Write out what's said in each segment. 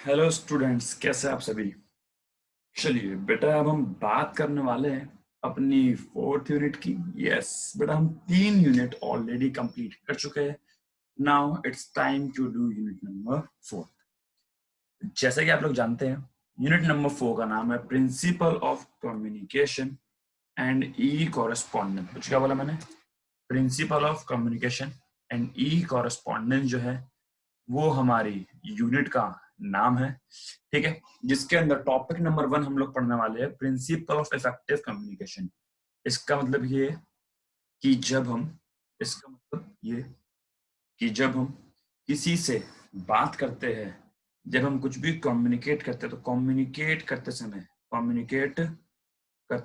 Hello students, कैसे आप सभी। चलिए बेटा, अब हम बात करने वाले हैं अपनी फोर्थ यूनिट की। यस बेटा, हम 3 यूनिट ऑलरेडी कंप्लीट कर चुके हैं। Now it's time to do unit number 4। जैसा कि आप लोग जानते हैं, यूनिट नंबर 4 का नाम है principle of communication and E correspondence. कुछ क्या बोला मैंने? Principle of communication and E correspondence जो है वो हमारी यूनिट का नाम है। ठीक है, जिसके अंदर टॉपिक नंबर 1 हम लोग पढ़ने वाले हैं, प्रिंसिपल ऑफ इफेक्टिव कम्युनिकेशन। इसका मतलब ये कि जब हम इसका मतलब ये कि जब हम किसी से बात करते हैं, जब हम कुछ भी कम्युनिकेट करते हैं, तो कम्युनिकेट करते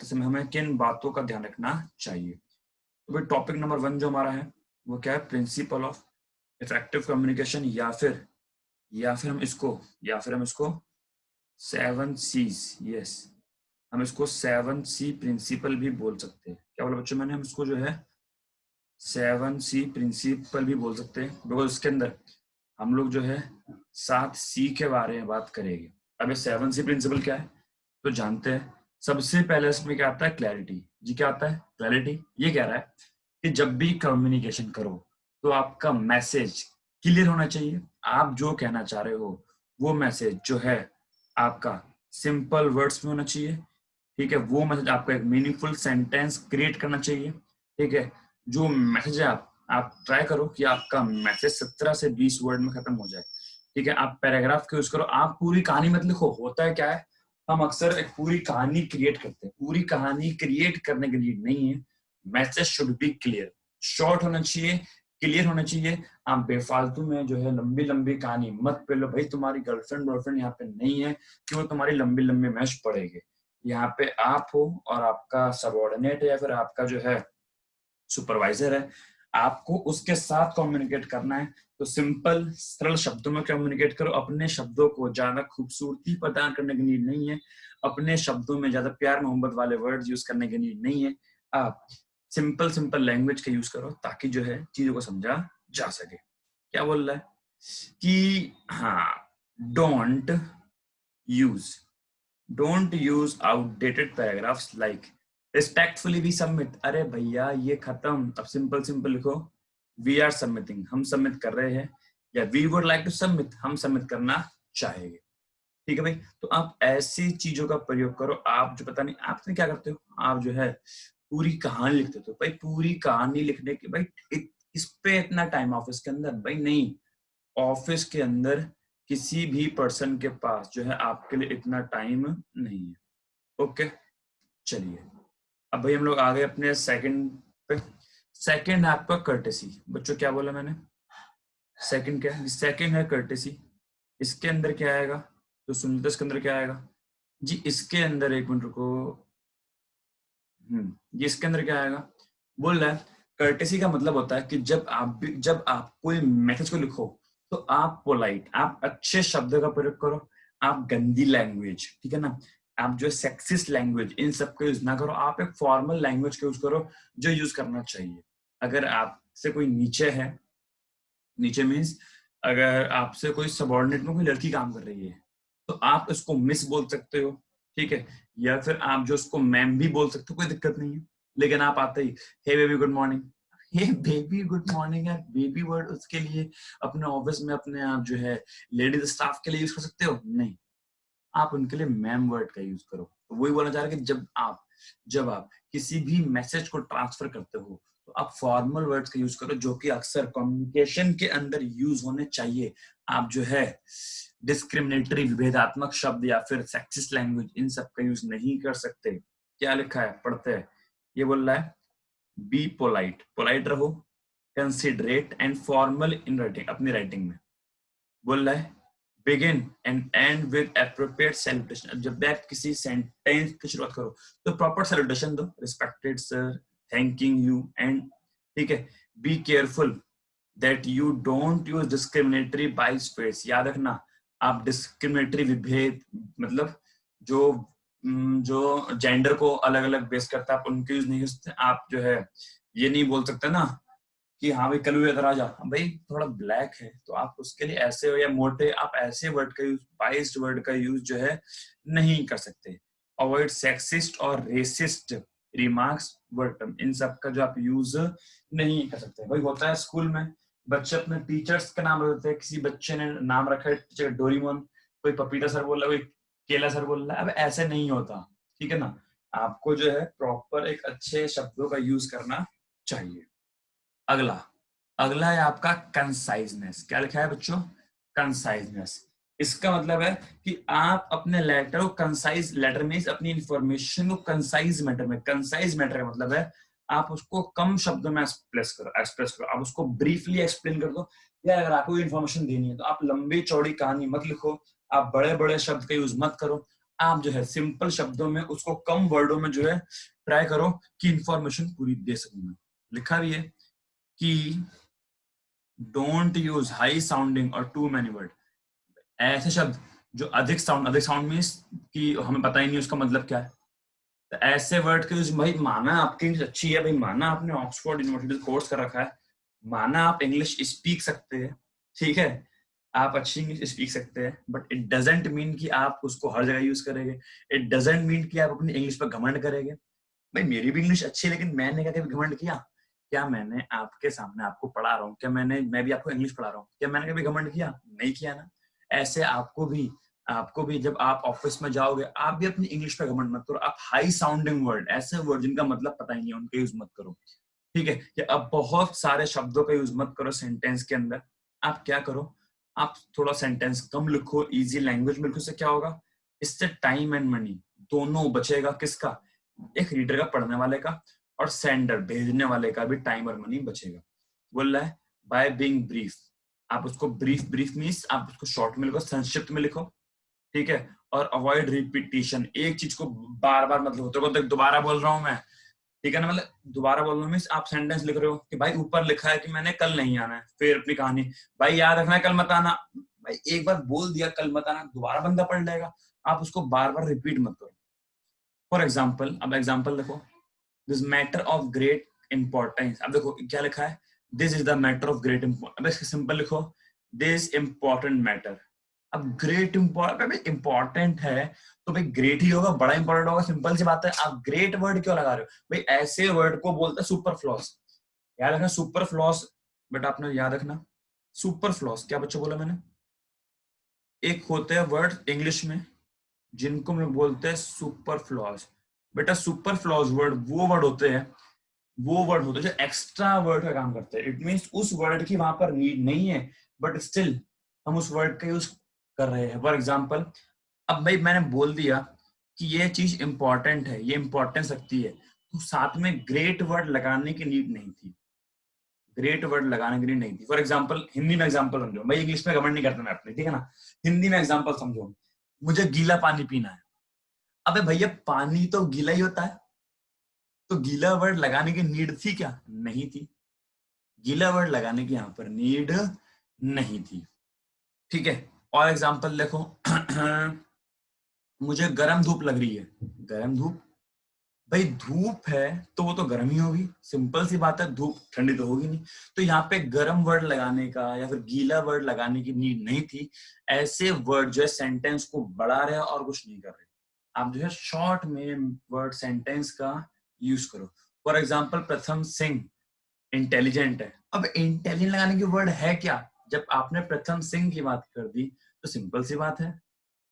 समय हमें किन बातों का ध्यान रखना चाहिए। तो भाई टॉपिक नंबर 1 जो हमारा है वो क्या है? प्रिंसिपल ऑफ इफेक्टिव कम्युनिकेशन, या फिर हम इसको 7 C's। यस, हम इसको 7C प्रिंसिपल भी बोल सकते हैं। क्या बोला बच्चों मैंने? हम इसको जो है 7C प्रिंसिपल भी बोल सकते हैं, बिकॉज इसके अंदर हम लोग जो है 7C के बारे में बात करेंगे। अब ये 7C प्रिंसिपल क्या है तो जानते हैं। सबसे पहले इसमें क्या आता है? क्लैरिटी। जी क्या आता है? क्लैरिटी। ये कह रहा है कि जब भी कम्युनिकेशन करो तो आपका मैसेज क्लियर होना चाहिए। आप जो कहना चाह रहे हो वो मैसेज जो है आपका सिंपल वर्ड्स में होना चाहिए। ठीक है, वो मैसेज आपका एक मीनिंगफुल सेंटेंस क्रिएट करना चाहिए। ठीक है, जो मैसेज है आप ट्राई करो कि आपका मैसेज 17 से 20 वर्ड में खत्म हो जाए। ठीक है, आप पैराग्राफ का यूज करो, आप पूरी कहानी मत लिखो। होता है क्या है, हम अक्सर एक पूरी कहानी क्रिएट करते हैं। पूरी कहानी क्रिएट करने के लिए नहीं है, message should be clear. Short होना चाहिए, क्लियर होना चाहिए। आप बेफालतू में जो है लंबी लंबी कहानी मत पेलो। भाई तुम्हारी गर्लफ्रेंड बॉयफ्रेंड यहाँ पे नहीं है कि वो तुम्हारी लंबी लंबी मैसेज पढ़ेगी। यहाँ पे आप हो और आपका सबॉर्डिनेट है या फिर आपका जो है सुपरवाइजर है, आपको उसके साथ कम्युनिकेट करना है। तो सिंपल सरल शब्दों में कम्युनिकेट करो। अपने शब्दों को ज्यादा खूबसूरती प्रदान करने की नीड नहीं है, अपने शब्दों में ज्यादा प्यार मोहब्बत वाले वर्ड्स यूज करने की नीड नहीं है। आप सिंपल सिंपल लैंग्वेज का यूज करो ताकि जो है चीजों को समझा जा सके। क्या बोल रहा है कि हाँ, don't use don't use outdated paragraphs like respectfully we submit. अरे भैया ये खत्म, अब सिंपल सिंपल लिखो। वी आर सबमिटिंग, हम सबमिट कर रहे हैं, या we would like to submit, हम सबमिट करना चाहेंगे। ठीक है भाई, तो आप ऐसी चीजों का प्रयोग करो। आप जो पता नहीं आप क्या करते हो, आप जो है पूरी कहानी लिखते हो। भाई पूरी कहानी लिखने के भाई इस पे इतना टाइम ऑफिस के अंदर? भाई नहीं, ऑफिस के अंदर किसी भी पर्सन के पास जो है आपके लिए इतना टाइम नहीं है। ओके, चलिए अब भाई हम लोग आ गए अपने सेकंड पे। सेकंड है आपका कर्टेसी। बच्चों क्या बोला मैंने? सेकंड क्या है? सेकंड है कर्टेसी। इसके अंदर क्या आएगा तो सुन लीजिए, इसके अंदर क्या आएगा जी? इसके अंदर एक मिनट रुको। ये इसके अंदर क्या आएगा? बोल रहा है कर्टेसी का मतलब होता है कि जब आप कोई मैसेज को लिखो तो आप पोलाइट, आप अच्छे शब्दों का प्रयोग करो। आप गंदी लैंग्वेज, ठीक है ना, आप जो सेक्सिस्ट लैंग्वेज, इन सब का यूज ना करो। आप एक फॉर्मल लैंग्वेज का यूज करो जो यूज करना चाहिए। अगर आपसे कोई नीचे है, नीचे मीन्स अगर आपसे कोई सबॉर्डिनेट में कोई लड़की काम कर रही है तो आप उसको मिस बोल सकते हो। ठीक है, या फिर आप जो उसको मैम भी बोल सकते हो, कोई दिक्कत नहीं है। लेकिन आप आते ही हे बेबी गुड मॉर्निंग, हे बेबी गुड मॉर्निंग, यार बेबी वर्ड उसके लिए अपने ऑफिस में अपने आप जो है लेडीज स्टाफ के लिए यूज कर सकते हो? नहीं, आप उनके लिए मैम वर्ड का यूज करो। तो वही बोलना चाह रहे हैं कि जब आप किसी भी मैसेज को ट्रांसफर करते हो तो आप फॉर्मल वर्ड्स का यूज करो, जो कि अक्सर कम्युनिकेशन के अंदर यूज होने चाहिए। आप जो है डिस्क्रिमिनेटरी, विभेदात्मक शब्द या फिर सेक्सिस्ट लैंग्वेज, इन सब का यूज नहीं कर सकते। क्या लिखा है पढ़ते हैं। ये बोल रहा है बी पोलाइट, पोलाइट रहो, considerate and formal in writing, अपनी राइटिंग में। बोल रहा है begin and and with appropriate salutation. जब भी आप किसी सेंटेंस की शुरुआत करो तो प्रॉपर सैल्यूटेशन दो, respected sir, thanking you and. ठीक है, be careful that you don't use discriminatory बाइस फ्रेज। याद रखना, आप डिस्क्रिमिनेटरी, विभेद मतलब जो जो जेंडर को अलग अलग बेस करता है आप उनके यूज नहीं कर सकते। आप जो है ये नहीं बोल सकते ना कि हाँ भाई कलू इधर आ जा, भाई थोड़ा ब्लैक है तो आप उसके लिए ऐसे हो या मोटे, आप ऐसे वर्ड का यूज, बाइस्ड वर्ड का यूज जो है नहीं कर सकते। अवॉइड सेक्सिस्ट और रेसिस्ट रिमार्क्स, वर्ड, इन सब का जो आप यूज नहीं कर सकते। भाई होता है स्कूल में बच्चे अपने टीचर्स का नाम रखते हैं, किसी बच्चे ने नाम रखा है टीचर डोरीमोन, कोई पपीता सर बोल रहा है, कोई केला सर बोल रहा है, अब ऐसे नहीं होता, ठीक है ना। आपको जो है प्रॉपर एक अच्छे शब्दों का यूज करना चाहिए। अगला अगला है आपका कंसाइजनेस। क्या लिखा है बच्चों? कंसाइजनेस। इसका मतलब है कि आप अपने लेटर को कंसाइज, लेटर में अपनी इंफॉर्मेशन को कंसाइज मैटर में, कंसाइज मैटर का मतलब है आप उसको कम शब्दों में एक्सप्रेस करो, आप उसको ब्रीफली एक्सप्लेन कर दो। या अगर आपको इन्फॉर्मेशन देनी है तो आप लंबी चौड़ी कहानी मत लिखो, आप बड़े बड़े शब्द का यूज मत करो, आप जो है सिंपल शब्दों में उसको कम वर्डों में जो है ट्राई करो कि इंफॉर्मेशन पूरी दे सकूं मैं। लिखा भी है कि डोंट यूज हाई साउंडिंग और टू मैनी वर्ड, ऐसे शब्द जो अधिक साउंड मीन्स कि हमें पता ही नहीं उसका मतलब क्या है, तो ऐसे वर्ड के यूज, भाई माना आपकी इंग्लिश अच्छी है, भाई माना आपने ऑक्सफोर्ड यूनिवर्सिटी कोर्स कर रखा है, माना आप इंग्लिश स्पीक सकते हैं, ठीक है, आप अच्छी इंग्लिश स्पीक सकते हैं, बट इट डजेंट मीन कि आप उसको हर जगह यूज करेंगे, इट डजेंट मीन कि आप अपनी इंग्लिश पर घमंड करेंगे। भाई मेरी भी इंग्लिश अच्छी है लेकिन मैंने क्या कभी घमंड किया? क्या मैंने आपके सामने आपको पढ़ा रहा हूँ, क्या मैं भी आपको इंग्लिश पढ़ा रहा हूँ, क्या मैंने कभी घमंड किया? नहीं किया ना। ऐसे आपको भी जब आप ऑफिस में जाओगे आप भी अपनी इंग्लिश पे घमंड मत करो, आप हाई साउंडिंग वर्ड, ऐसे वर्ड जिनका मतलब पता ही नहीं है उनका यूज मत करो, ठीक है। या अब बहुत सारे शब्दों का यूज मत करो सेंटेंस के अंदर। आप क्या करो, आप थोड़ा सेंटेंस कम लिखो, इजी लैंग्वेज में लिखो, से क्या होगा, इससे टाइम एंड मनी दोनों बचेगा। किसका? एक रीडर का, पढ़ने वाले का, और सेंडर भेजने वाले का भी टाइम और मनी बचेगा। बोल रहा है बाय बीइंग ब्रीफ, आप उसको ब्रीफ, ब्रीफ मीन्स आप उसको शॉर्ट में लिखो, संक्षिप्त में लिखो, ठीक है। और अवॉइड रिपीटिशन, एक चीज को बार बार मतलब होते को दोबारा बोल रहा हूं मैं, ठीक है ना, मतलब दोबारा बोल रहा हूँ मीन्स आप सेंटेंस लिख रहे हो कि भाई ऊपर लिखा है कि मैंने कल नहीं आना है, फिर अपनी कहानी, भाई याद रखना है कल मत आना, भाई एक बार बोल दिया कल मत आना, दोबारा बंदा पढ़ लेगा, आप उसको बार बार रिपीट मत करो। फॉर एग्जाम्पल, अब एग्जाम्पल देखो, this matter of great importance, अब देखो क्या लिखा है, this is the matter of great importance, अब इसके सिंपल लिखो, दिस इंपॉर्टेंट मैटर। अब ग्रेट इंपॉर्टेंट है तो भाई ग्रेट ही होगा, बड़ा इंपॉर्टेंट होगा, सिंपल सी बात है। आप ग्रेट वर्ड क्यों लगा रहे हो भाई? ऐसे वर्ड को बोलते हैं सुपर फ्लॉस, याद रखना सुपर फ्लॉस, बट आपने याद रखना सुपर फ्लॉस क्या बच्चों बोला मैंने, एक होते हैं वर्ड इंग्लिश में जिनको हम लोग बोलते हैं सुपर फ्लॉज। बेटा सुपर फ्लॉज वर्ड वो वर्ड होते हैं, वो वर्ड होते हैं जो एक्स्ट्रा वर्ड का काम करते हैं। इट मीन्स उस वर्ड की वहां पर नीड नहीं है बट स्टिल हम उस वर्ड का यूज कर रहे हैं। फॉर एग्जाम्पल, अब भाई मैंने बोल दिया कि ये चीज इंपॉर्टेंट है, ये इंपॉर्टेंस रखती है, तो साथ में ग्रेट वर्ड लगाने की नीड नहीं थी, ग्रेट वर्ड लगाने की नीड नहीं थी। फॉर एग्जाम्पल हिंदी में एग्जाम्पल समझो, मैं इंग्लिश में कमेंट नहीं करता मैं अपने, ठीक है ना, हिंदी में एग्जाम्पल समझो, मुझे गीला पानी पीना है। अबे भैया पानी तो गीला ही होता है, तो गीला वर्ड लगाने की नीड थी क्या? नहीं थी, गीला वर्ड लगाने की यहाँ पर नीड नहीं थी, ठीक है। और एग्जाम्पल देखो मुझे गर्म धूप लग रही है, गर्म धूप, भाई धूप है तो वो तो गर्म ही होगी, सिंपल सी बात है, धूप ठंडी तो होगी नहीं, तो यहाँ पे गर्म वर्ड लगाने का या फिर गीला वर्ड लगाने की नीड नहीं थी। ऐसे वर्ड जो है सेंटेंस को बढ़ा रहे हैं और कुछ नहीं कर रहे, आप जो है शॉर्ट में वर्ड सेंटेंस का यूज करो। फॉर एग्जाम्पल प्रथम सिंह इंटेलिजेंट है, अब इंटेलिजेंट लगाने की वर्ड है क्या? जब आपने प्रथम सिंह की बात कर दी तो सिंपल सी बात है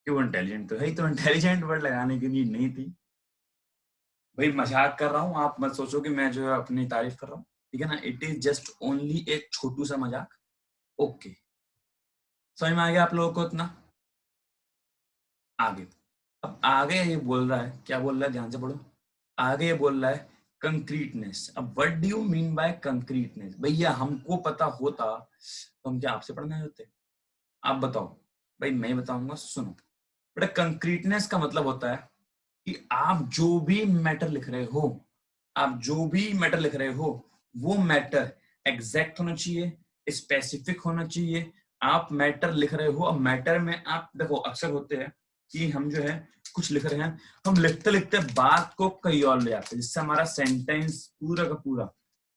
कि वो इंटेलिजेंट तो है ही, तो इंटेलिजेंट वर्ड लगाने की नीड नहीं थी। भाई मजाक कर रहा हूँ, आप मत सोचो कि मैं जो है अपनी तारीफ कर रहा हूँ, ठीक है ना, इट इज जस्ट ओनली एक छोटू सा मजाक। ओके, समझ में आ गया आप लोगों को इतना? आगे, अब आगे ये बोल रहा है, क्या बोल रहा है, ध्यान से पढ़ो। आगे ये बोल रहा है कंक्रीटनेस। अब what do you mean by concreteness? भैया हमको पता होता तो हम क्या आपसे पढ़ने होते? आप बताओ। भाई मैं बताऊंगा, सुनो बेटा, कंक्रीटनेस का मतलब होता है कि आप जो भी मैटर लिख रहे हो, आप जो भी मैटर लिख रहे हो वो मैटर एग्जैक्ट होना चाहिए, स्पेसिफिक होना चाहिए। आप मैटर लिख रहे हो, अब मैटर में आप देखो अक्सर होते हैं कि हम जो है कुछ लिख रहे हैं, हम लिखते लिखते बात को कहीं और ले जाते हैं, जिससे हमारा सेंटेंस पूरा का पूरा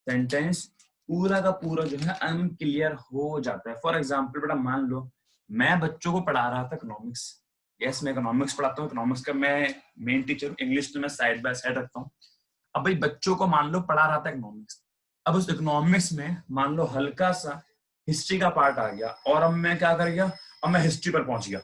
सेंटेंस पूरा का पूरा जो है अनक्लियर हो जाता है। फॉर एग्जाम्पल बेटा मान लो मैं बच्चों को पढ़ा रहा था इकोनॉमिक्स, यस मैं इकोनॉमिक्स पढ़ाता हूँ, इकोनॉमिक्स का मैं मेन टीचर हूँ, इंग्लिश तो मैं साइड बाय साइड रखता हूँ। अब भाई बच्चों को मान लो पढ़ा रहा था इकोनॉमिक्स, अब उस इकोनॉमिक्स में मान लो हल्का सा हिस्ट्री का पार्ट आ गया, और अब मैं क्या कर गया, अब मैं हिस्ट्री पर पहुंच गया,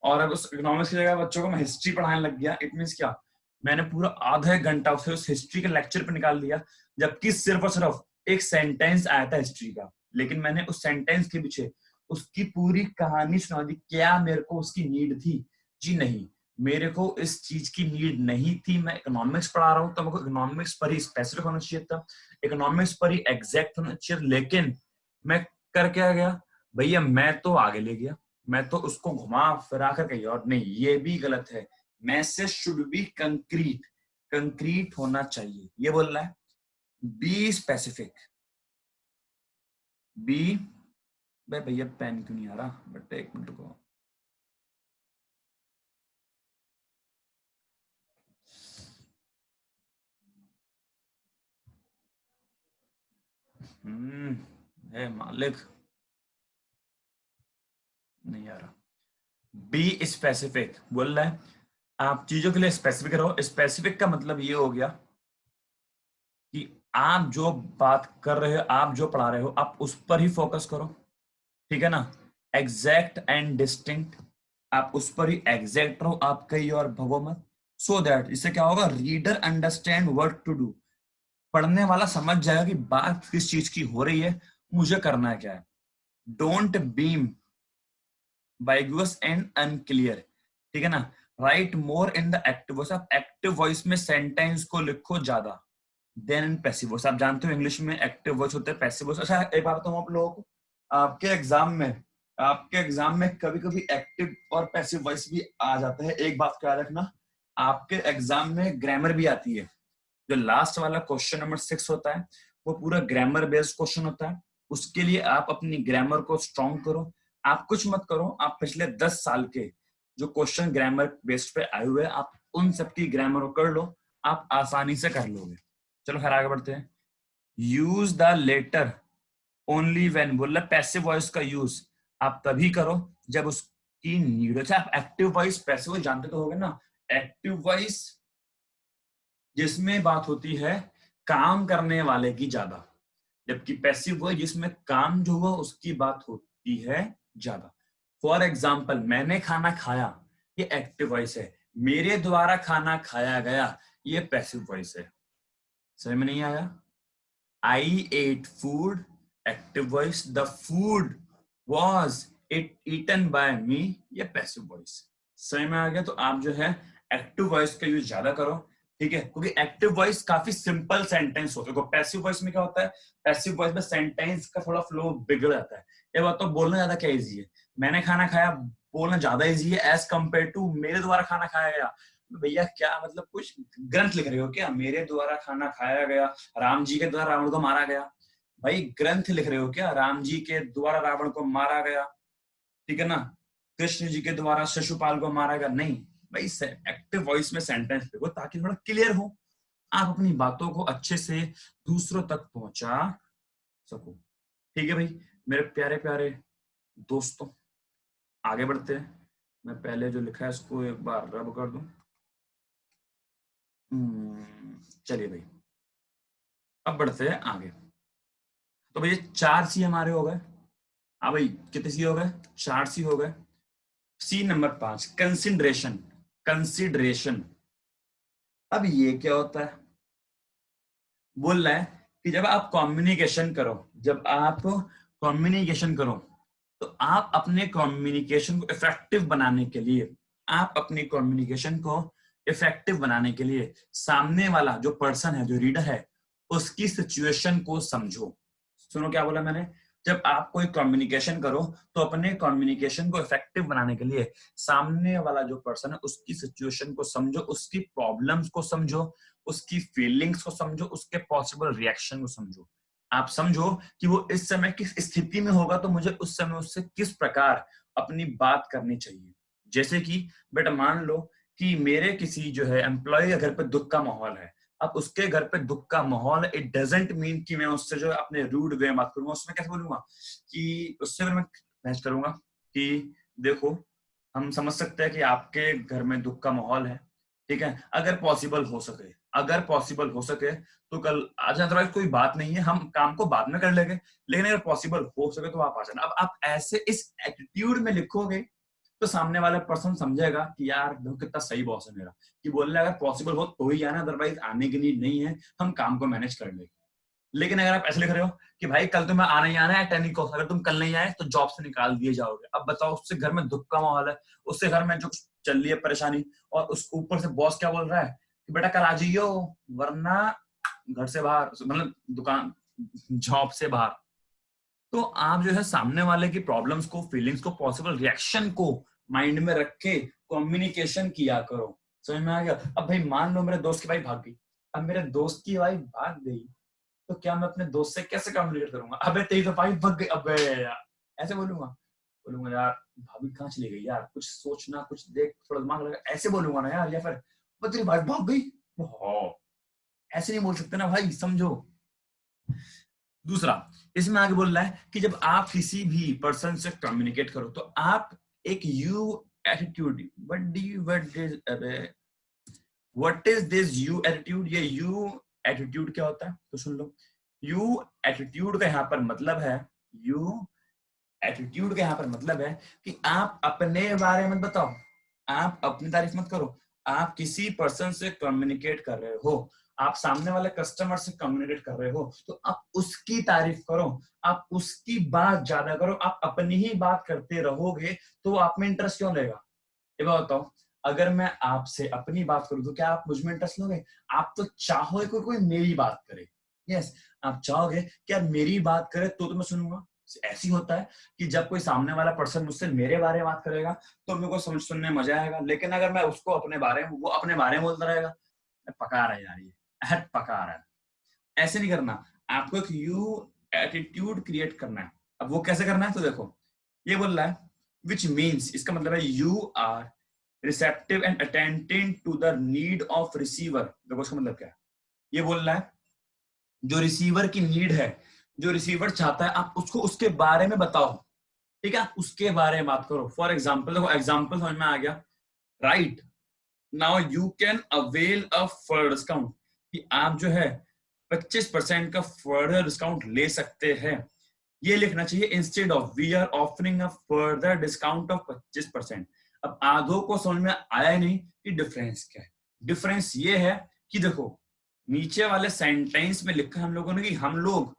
और अब उस इकोनॉमिक्स की जगह बच्चों को मैं हिस्ट्री पढ़ाने लग गया। इट मीन्स क्या, मैंने पूरा आधा एक घंटा उसे उस हिस्ट्री के लेक्चर पे निकाल दिया, जबकि सिर्फ और सिर्फ एक सेंटेंस आया था हिस्ट्री का, लेकिन मैंने उस सेंटेंस के पीछे उसकी पूरी कहानी सुना दी। क्या मेरे को उसकी नीड थी? जी नहीं, मेरे को इस चीज की नीड नहीं थी। मैं इकोनॉमिक्स पढ़ा रहा हूँ तो मेरे को इकोनॉमिक्स पर ही स्पेसिफिक होना चाहिए था, इकोनॉमिक्स पर ही एग्जैक्ट होना चाहिए, लेकिन मैं कर क्या गया भैया, मैं तो आगे ले गया, मैं तो उसको घुमा फिरा कर कहीं और, नहीं ये भी गलत है। Message should be concrete, concrete होना चाहिए, ये बोल रहा है। बी स्पेसिफिक, बी, भैया पेन क्यों नहीं आ रहा, बट एक मिनट को, है मालिक, नहीं आ रहा। बी स्पेसिफिक बोल रहा है, आप चीजों के लिए स्पेसिफिक रहो। स्पेसिफिक का मतलब ये हो गया कि आप जो बात कर रहे हो, आप जो पढ़ा रहे हो, आप उस पर ही फोकस करो, ठीक है ना। एग्जैक्ट एंड डिस्टिंक्ट, आप उस पर ही एग्जैक्ट रहो, आप कहीं और भगो मत। सो दैट इससे क्या होगा, reader understand what to do, पढ़ने वाला समझ जाएगा कि बात किस चीज की हो रही है, मुझे करना है क्या है। डोंट बीम बाइगुअस एंड अनक्लियर, ठीक है ना। Right more in the active voice, आप एक्टिव वॉइस में सेंटेंस को लिखो ज्यादा देन इन पैसिव वॉइस। आप जानते हो इंग्लिश में एक्टिव वॉइस होते हैं, पैसिव वॉइस। अच्छा एक बात बताऊं आप लोगों को, आपके एग्जाम में, आपके एग्जाम में कभी कभी एक्टिव और पैसिव वॉइस भी आ जाता है। एक बात का याद रखना, आपके एग्जाम में ग्रामर भी आती है। जो लास्ट वाला क्वेश्चन नंबर 6 होता है वो पूरा ग्रामर बेस्ड क्वेश्चन होता है। उसके लिए आप अपनी ग्रामर को स्ट्रॉन्ग करो। आप कुछ मत करो, आप पिछले 10 साल के जो क्वेश्चन ग्रामर बेस्ड पे आए हुए हैं, आप उन सबकी ग्रामर को कर लो, आप आसानी से कर लोगे। चलो खैर आगे बढ़ते हैं। Use the latter only when, बोल रहा पैसिव वॉइस का यूज आप तभी करो जब उसकी नीड हो। अच्छा आप एक्टिव वॉइस पैसिव वॉइस जानते तो होगे ना। एक्टिव वॉइस जिसमें बात होती है काम करने वाले की ज्यादा, जबकि पैसिव वॉइस जिसमें काम जो हुआ उसकी बात होती है ज्यादा। फॉर एग्जाम्पल मैंने खाना खाया, ये एक्टिव वॉइस है। मेरे द्वारा खाना खाया गया, ये पैसिव वॉइस है। समझ में नहीं आया? I ate food, active voice. The food was it eaten by me, ये पैसिव वॉइस। समझ में आ गया? तो आप जो है एक्टिव वॉइस का यूज ज्यादा करो, ठीक है, क्योंकि एक्टिव वॉइस काफी सिंपल सेंटेंस होते हैं। पैसिव वॉइस में क्या होता है, पैसिव वॉइस में सेंटेंस का थोड़ा फ्लो बिगड़ जाता है। ये बात तो बोलना ज्यादा क्या इजी है, मैंने खाना खाया बोलना ज्यादा इजी है एज कंपेयर टू मेरे द्वारा खाना खाया गया। भैया क्या मतलब, कुछ ग्रंथ लिख रहे हो क्या, मेरे द्वारा खाना खाया गया, राम जी के द्वारा रावण को मारा गया। भाई ग्रंथ लिख रहे हो क्या, राम जी के द्वारा रावण को मारा गया, ठीक है ना, कृष्ण जी के द्वारा शिशुपाल को मारा गया, नहीं। भाई एक्टिव वॉइस में सेंटेंस लिखो ताकि थोड़ा क्लियर हो, आप अपनी बातों को अच्छे से दूसरों तक पहुंचा सको। ठीक है भाई मेरे प्यारे प्यारे दोस्तों, आगे बढ़ते हैं। मैं पहले जो लिखा है इसको एक बार रब कर दूं। चलिए भाई अब बढ़ते हैं आगे। तो भैया 4 सी हमारे हो गए। हाँ भाई कितने सी हो गए, 4 सी हो गए। C number 5 consideration, consideration. अब ये क्या होता है, बोल रहा है कि जब आप कम्युनिकेशन करो, जब आप कम्युनिकेशन करो तो आप अपने कम्युनिकेशन को इफेक्टिव बनाने के लिए, आप अपनी कम्युनिकेशन को इफेक्टिव बनाने के लिए सामने वाला जो पर्सन है, जो रीडर है, उसकी सिचुएशन को समझो। सुनो क्या बोला मैंने, जब आप कोई कम्युनिकेशन करो तो अपने कम्युनिकेशन को इफेक्टिव बनाने के लिए सामने वाला जो पर्सन है उसकी सिचुएशन को समझो, उसकी प्रॉब्लम्स को समझो, उसकी फीलिंग्स को समझो, उसके पॉसिबल रिएक्शन को समझो। आप समझो कि वो इस समय किस स्थिति में होगा तो मुझे उस समय उससे किस प्रकार अपनी बात करनी चाहिए। जैसे कि बेटा मान लो कि मेरे किसी जो है एम्प्लॉय के घर पे दुख का माहौल है, अब उसके घर पे दुख का माहौल, इट डजंट मीन कि मैं उससे जो अपने रूड वे में बात करूंगा, उसमें कैसे बोलूंगा कि उससे मैं बहस करूंगा कि देखो हम समझ सकते हैं कि आपके घर में दुख का माहौल है, ठीक है, अगर पॉसिबल हो सके, अगर पॉसिबल हो सके तो कल आ जाए, अदरवाइज कोई बात नहीं है, हम काम को बाद में कर लेंगे, लेकिन अगर पॉसिबल हो सके तो आप आ जाना। अब आप ऐसे इस एटीट्यूड में लिखोगे तो सामने वाला पर्सन समझेगा कि यार देखो कितना सही बॉस है मेरा, कि बोल रहा है अगर पॉसिबल हो तो ही आना, अदरवाइज आने की नीड नहीं है, हम काम को मैनेज कर लेंगे। लेकिन अगर आप ऐसे लिख रहे हो कि भाई कल तुम्हें आना ही आना है 10 को, अगर तुम कल नहीं आए तो जॉब से निकाल दिए जाओगे, अब बताओ उससे घर में दुख का माहौल है, उससे घर में जो चल रही है परेशानी, और उस ऊपर से बॉस क्या बोल रहा है कि बेटा कल आ जाइयो वरना घर से बाहर, मतलब दुकान जॉब से बाहर। तो आप जो है सामने वाले की प्रॉब्लम्स को, फीलिंग्स को, पॉसिबल रिएक्शन को माइंड में रख के कम्युनिकेशन किया करो। समझ में आ गया? अब भाई मान लो मेरे दोस्त की वाइफ भाग गई, अब मेरे दोस्त की वाइफ भाग गई तो क्या मैं अपने दोस्त से कैसे कम्युनिकेट करूंगा? अबे तेरी तो वाइफ भाग गई, अबे यार ऐसे बोलूंगा? बोलूंगा यार भाभी कहाँ चली गई यार, कुछ सोचना, कुछ देख, थोड़ा दिमाग लगा, ऐसे बोलूंगा ना यार। या फिर वो तेरी वाइफ भाग गई, ऐसे नहीं बोल सकते ना भाई, समझो। दूसरा, इसमें आगे बोल रहा है कि जब आप किसी भी पर्सन से कम्युनिकेट करो तो आप एक you attitude, what is this you attitude, ये यू एटीट्यूड क्या होता है तो सुन लो। यू एटीट्यूड का यहाँ पर मतलब है, यू एटीट्यूड का यहाँ पर मतलब है कि आप अपने बारे में बताओ, आप अपनी तारीफ मत करो। आप किसी पर्सन से कम्युनिकेट कर रहे हो, आप सामने वाले कस्टमर से कम्युनिकेट कर रहे हो तो आप उसकी तारीफ करो, आप उसकी बात ज्यादा करो। आप अपनी ही बात करते रहोगे तो आप में इंटरेस्ट क्यों लेगा? ये बात बताओ, अगर मैं आपसे अपनी बात करूं तो क्या आप मुझ में इंटरेस्ट लोगे? आप तो चाहोगे कोई मेरी बात करे, यस, आप चाहोगे कि यार मेरी बात करे तो मैं सुनूंगा। ऐसी होता है कि जब कोई सामने वाला पर्सन मुझसे मेरे बारे में बात करेगा तो मेरे को समझ सुनने में मजा आएगा, लेकिन अगर मैं उसको अपने बारे में, वो अपने बारे में बोलता रहेगा, पका रहा है यार ये पका रहा है, ऐसे नहीं करना। आपको एक यू एटीट्यूड क्रिएट करना है। अब वो कैसे करना है तो देखो, ये बोल रहा है विच मीन्स, इसका मतलब है you are receptive and attentive to the need of receiver. देखो इसका मतलब क्या है, ये बोल रहा है जो रिसीवर की नीड है, जो रिसीवर चाहता है, आप उसको उसके बारे में बताओ, ठीक है, उसके बारे में बात करो। फॉर एग्जाम्पल, देखो एग्जाम्पल समझ में आ गया, right now you can avail a further discount, कि आप जो है 25% का फर्दर डिस्काउंट ले सकते हैं, ये लिखना चाहिए instead of we are offering a further discount of 25%। अब आधों को समझ में आया ही नहीं कि डिफरेंस क्या है। डिफरेंस ये है कि देखो नीचे वाले सेंटेंस में लिखा हम लोगों ने कि हम लोग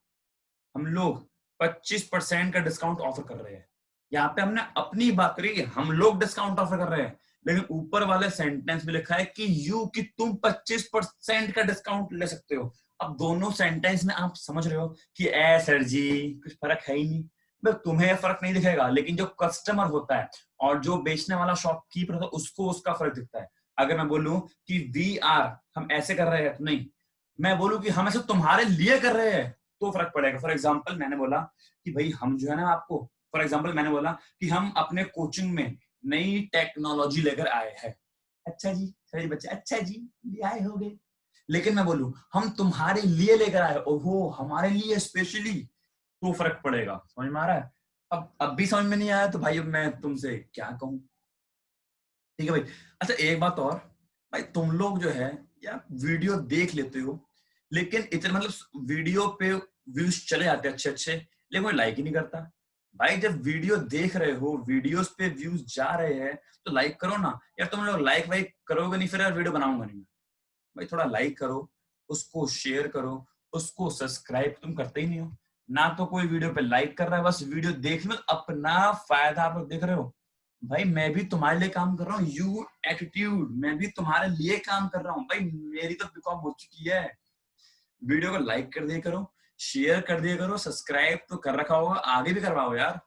25% का डिस्काउंट ऑफर कर रहे हैं, यहाँ पे हमने अपनी बात करी कि हम लोग डिस्काउंट ऑफर कर रहे हैं, लेकिन ऊपर वाले सेंटेंस में लिखा है कि कि तुम 25% का डिस्काउंट ले सकते हो। अब दोनों सेंटेंस में आप समझ रहे हो कि ए सर जी कुछ फर्क है ही नहीं। तुम्हें फर्क नहीं दिखेगा, लेकिन जो कस्टमर होता है और जो बेचने वाला शॉपकीपर होता है उसको उसका फर्क दिखता है। अगर मैं बोलूं कि वी आर, हम ऐसे कर रहे हैं, तो नहीं, मैं बोलूं कि हम ऐसे तुम्हारे लिए कर रहे हैं तो फर्क पड़ेगा। फॉर एग्जाम्पल मैंने बोला कि भाई हम जो है ना आपको, फॉर एग्जाम्पल मैंने बोला कि हम अपने कोचिंग में नई टेक्नोलॉजी लेकर आए हैं। अच्छा जी, सही बच्चे, अच्छा जी ले आए होगे। लेकिन मैं बोलूं हम तुम्हारे लिए लेकर आए, ओहो हमारे लिए स्पेशली, तो फर्क पड़ेगा। समझ में आ रहा है? अब भी समझ में नहीं आया तो भाई अब मैं तुमसे क्या कहूं। ठीक है भाई। अच्छा एक बात और, भाई तुम लोग जो है यार वीडियो देख लेते हो, लेकिन इतने मतलब वीडियो पे व्यूज चले जाते हैं अच्छे अच्छे, लेकिन कोई लाइक ही नहीं करता। भाई जब वीडियो देख रहे हो, वीडियोस पे व्यूज जा रहे हैं तो लाइक करो ना यार। तुम लोग लाइक वाइक करोगे नहीं फिर यार वीडियो बनाऊंगा नहीं मैं। भाई थोड़ा लाइक करो, उसको शेयर करो, उसको सब्सक्राइब तुम करते ही नहीं हो ना। तो कोई वीडियो पे लाइक कर रहा है, बस वीडियो देखने में अपना फायदा आप लोग देख रहे हो। भाई मैं भी तुम्हारे लिए काम कर रहा हूँ, यू एटीट्यूड, मैं भी तुम्हारे लिए काम कर रहा हूँ। भाई मेरी तो बीकॉम हो चुकी है। वीडियो को लाइक कर दिया करो, शेयर कर दिया करो, सब्सक्राइब तो कर रखा होगा, आगे भी करवाओ यार,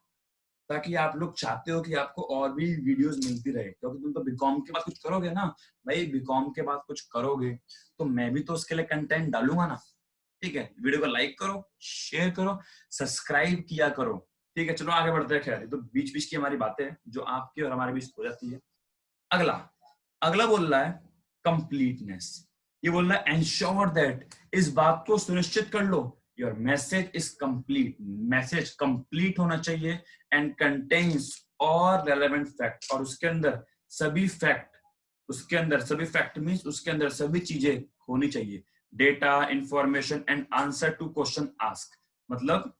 ताकि आप लोग चाहते हो कि आपको और भी वीडियोस मिलती रहे, क्योंकि तुम तो बीकॉम के बाद कुछ करोगे ना। भाई बीकॉम के बाद कुछ करोगे तो मैं भी तो उसके लिए कंटेंट डालूंगा ना। ठीक है, वीडियो को लाइक करो, शेयर करो, सब्सक्राइब किया करो। ठीक है, चलो आगे बढ़ते हैं। खैर तो बीच बीच की हमारी बातें जो आपकी और हमारे बीच हो जाती है। अगला अगला बोल रहा है कंप्लीटनेस। ये बोल रहा है एंश्योर दैट, इस बात को सुनिश्चित कर लो, your message is complete, message complete होना चाहिए, एंड कंटेन्स और रेलेवेंट फैक्ट, और उसके अंदर सभी फैक्ट, उसके अंदर सभी फैक्ट मींस उसके अंदर सभी चीजें होनी चाहिए, data, information and answer to question ask, मतलब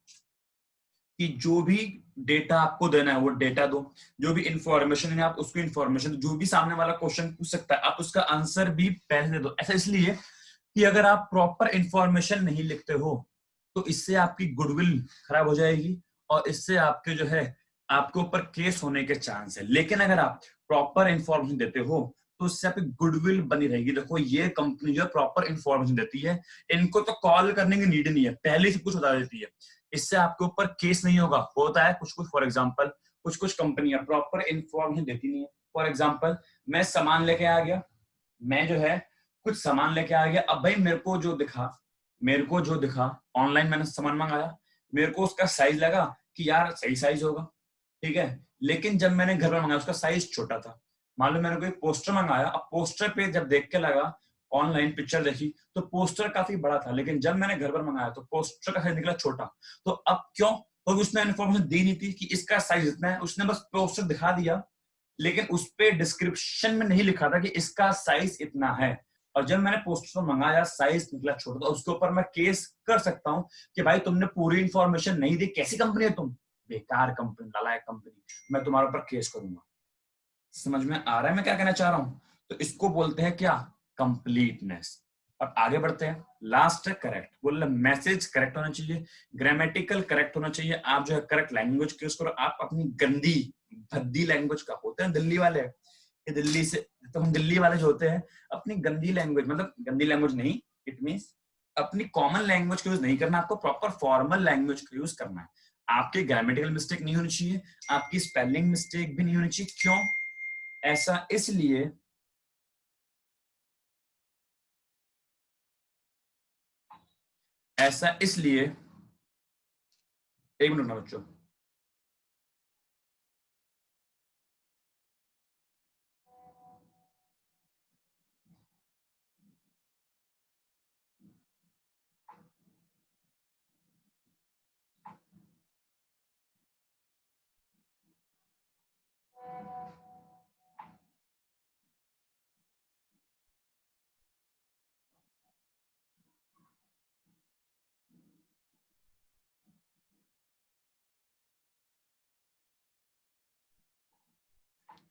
कि जो भी डेटा आपको देना है वो डेटा दो, जो भी इंफॉर्मेशन है आप उसको इंफॉर्मेशन, जो भी सामने वाला क्वेश्चन पूछ सकता है आप उसका आंसर भी पहले दे दो। ऐसा इसलिए कि अगर आप प्रॉपर इंफॉर्मेशन नहीं लिखते हो तो इससे आपकी गुडविल खराब हो जाएगी और इससे आपके जो है आपके ऊपर केस होने के चांस है। लेकिन अगर आप प्रॉपर इंफॉर्मेशन देते हो तो उससे आपकी गुडविल बनी रहेगी। देखो ये कंपनी जो प्रॉपर इंफॉर्मेशन देती है, इनको तो कॉल करने की नीड नहीं है, पहले से कुछ बता देती है, इससे आपके ऊपर केस नहीं होगा। होता है कुछ कुछ, फॉर एग्जाम्पल कुछ कुछ कंपनियां प्रॉपर इंफॉर्मेशन देती नहीं है। फॉर एग्जाम्पल मैं सामान लेके आ गया, मैं जो है कुछ सामान लेके आ गया, अब भाई मेरे को जो दिखा ऑनलाइन, मैंने सामान मंगाया, मेरे को उसका साइज लगा कि यार सही साइज होगा, ठीक है, लेकिन जब मैंने घर में मंगाया उसका साइज छोटा था। मान लो मैंने कोई पोस्टर मंगाया, अब पोस्टर पे जब देख के लगा, ऑनलाइन पिक्चर देखी तो पोस्टर काफी बड़ा था, लेकिन जब मैंने घर पर मंगाया तो पोस्टर का साइज निकला छोटा। तो अब क्यों? क्योंकि उसने इन्फॉर्मेशन दी नहीं थी कि इसका साइज इतना है, उसने बस पोस्टर दिखा दिया, लेकिन उस पे डिस्क्रिप्शन में नहीं लिखा था कि इसका साइज इतना है। और जब मैंने पोस्टर मंगाया साइज निकला छोटा, तो उसके ऊपर मैं केस कर सकता हूँ कि भाई तुमने पूरी इंफॉर्मेशन नहीं दी, कैसी कंपनी है तुम, बेकार कंपनी, नालायक कंपनी, मैं तुम्हारे ऊपर केस करूंगा। समझ में आ रहा है मैं क्या कहना चाह रहा हूं? तो इसको बोलते हैं क्या, कंप्लीटनेस। और आगे बढ़ते हैं, लास्ट है करेक्ट। बोल मैसेज करेक्ट होना चाहिए, ग्रामेटिकल करेक्ट होना चाहिए, आप जो है करेक्ट लैंग्वेज यूज करो, आप अपनी गंदी भद्दी लैंग्वेज का, होते हैं दिल्ली वाले, ये दिल्ली से, तो हम दिल्ली वाले जो होते हैं अपनी गंदी लैंग्वेज, मतलब गंदी लैंग्वेज नहीं, इट मींस अपनी कॉमन लैंग्वेज का यूज नहीं करना, आपको प्रॉपर फॉर्मल लैंग्वेज का यूज करना है। आपके ग्रामेटिकल मिस्टेक नहीं होनी चाहिए, आपकी स्पेलिंग मिस्टेक भी नहीं होनी चाहिए। क्यों ऐसा? इसलिए ऐसा इसलिए एक मिनट ना बच्चों।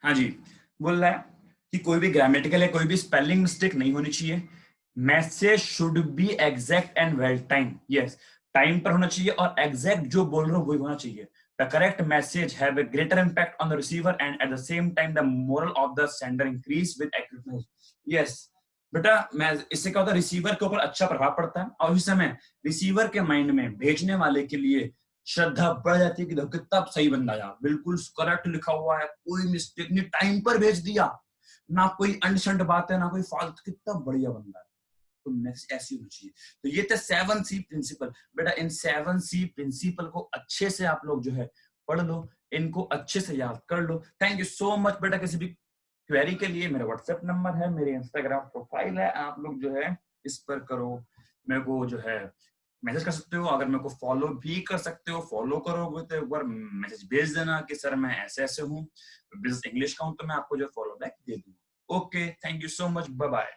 हाँ जी, बोल रहा है कि कोई भी ग्रामेटिकल या कोई भी स्पेलिंग मिस्टेक नहीं होनी चाहिए, message should be exact and well time, yes, time पर होना चाहिए और एग्जैक्ट जो बोल रहे हो वही होना चाहिए। The correct message have a greater impact on the receiver and at the same time the moral of the sender increase with accuracy. yes बेटा, मैं इससे क्या होता है, रिसीवर के ऊपर अच्छा प्रभाव पड़ता है और उस समय रिसीवर के माइंड में भेजने वाले के लिए श्रद्धा बढ़ जाती है कि देखो कितना सही बंदा यार, बिल्कुल करेक्ट लिखा हुआ है, कोई मिस्टेक नहीं, टाइम पर भेज दिया, ना कोई अनशंट बात है ना कोई फालतू, कितना बढ़िया बंदा है। तो मैसेज ऐसी होनी चाहिए। तो ये थे 7C प्रिंसिपल। बेटा इन 7C प्रिंसिपल को अच्छे से आप लोग जो है पढ़ लो, इनको अच्छे से याद कर लो। थैंक यू सो मच बेटा। किसी भी क्वेरी के लिए मेरा व्हाट्सएप नंबर है, मेरी इंस्टाग्राम प्रोफाइल है, आप लोग जो है इस पर करो, मेरे को जो है मैसेज कर सकते हो, अगर मेरे को फॉलो भी कर सकते हो, फॉलो करोगे तो एक बार मैसेज भेज देना कि सर मैं ऐसे ऐसे हूँ, बिजनेस इंग्लिश का हूँ, तो मैं आपको जो फॉलो बैक दे दूंगा। Okay, thank you so much, bye bye.